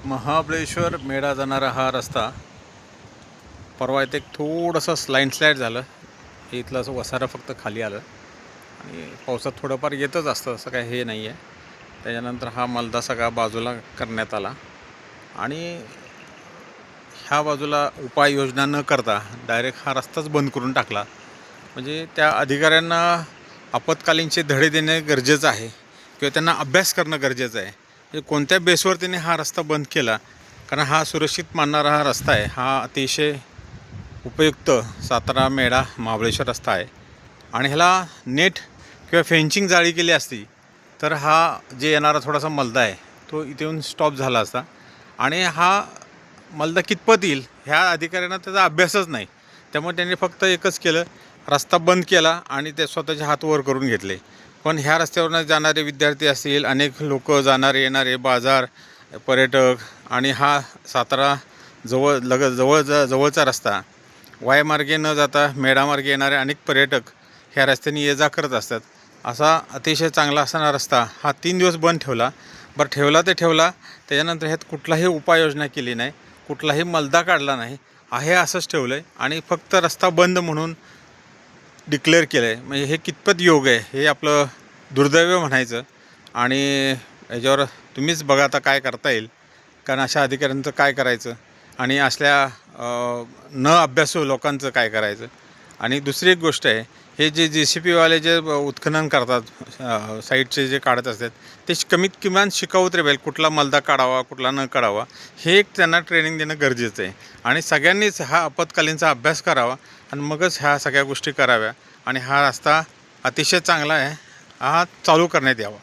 महाबळेश्वर मेढा जाणारा हा रस्ता परवा इथे थोडंसं स्लाईड झालं. इथलं असं वसारं फक्त खाली आलं आणि पावसात थोडंफार येतच असतं, असं काय हे नाही आहे. त्याच्यानंतर हा मलदा सगळा बाजूला करण्यात आला आणि ह्या बाजूला उपाययोजना न करता डायरेक्ट हा रस्ताच बंद करून टाकला. म्हणजे त्या अधिकाऱ्यांना आपत्कालीनचे धडे देणे गरजेचं आहे किंवा त्यांना अभ्यास करणं गरजेचं आहे. म्हणजे कोणत्या बेसवर त्यांनी हा रस्ता बंद केला, कारण हा सुरक्षित मानणारा हा रस्ता आहे. हा अतिशय उपयुक्त सातारा मेढा महाबळेश्वर रस्ता आहे आणि ह्याला नेट किंवा फेन्सिंग जाळी केली असती तर हा जे येणारा थोडासा मलदा आहे तो इथे येऊन स्टॉप झाला असता. आणि हा मलदा कितपत येईल ह्या अधिकाऱ्यांना त्याचा अभ्यासच नाही. त्यामुळे त्यांनी फक्त एकच केलं, रस्ता बंद केला आणि ते स्वतःचे हात वर करून घेतले. पण ह्या रस्त्यावरून जाणारे विद्यार्थी असतील, अनेक लोक जाणारे येणारे, बाजार, पर्यटक आणि हा सातारा जवळचा रस्ता वायमार्गे न जाता मेढामार्गे येणारे अनेक पर्यटक ह्या रस्त्याने ये जा करत असतात. असा अतिशय चांगला असणारा रस्ता हा 3 दिवस बंद ठेवला. बरं, ठेवला ते ठेवला, त्याच्यानंतर ह्यात कुठलाही उपाययोजना केली नाही, कुठलाही मलदा काढला नाही, आहे असंच ठेवलं आहे आणि फक्त रस्ता बंद म्हणून डिक्लेअर केलं आहे. म्हणजे हे कितपत योग्य आहे हे आपलं दुर्दैव म्हणायचं. आणि याच्यावर तुम्हीच बघा आता काय करता येईल, कारण अशा अधिकाऱ्यांचं काय करायचं आणि असल्या न अभ्यासू लोकांचं काय करायचं. आणि दुसरी एक गोष्ट आहे, हे जे JCPवाले जे उत्खनन करतात, साईडचे जे काढत असतात, ते किमान शिकावं तरी पाहिजे कुठला मलदा काढावा कुठला न काढावा. हे एक त्यांना ट्रेनिंग देणं गरजेचं आहे आणि सगळ्यांनीच हा आपत्कालीनचा अभ्यास करावा आणि मगच ह्या सगळ्या गोष्टी कराव्या. आणि हा रस्ता अतिशय चांगला आहे, हा चालू करण्यात यावा.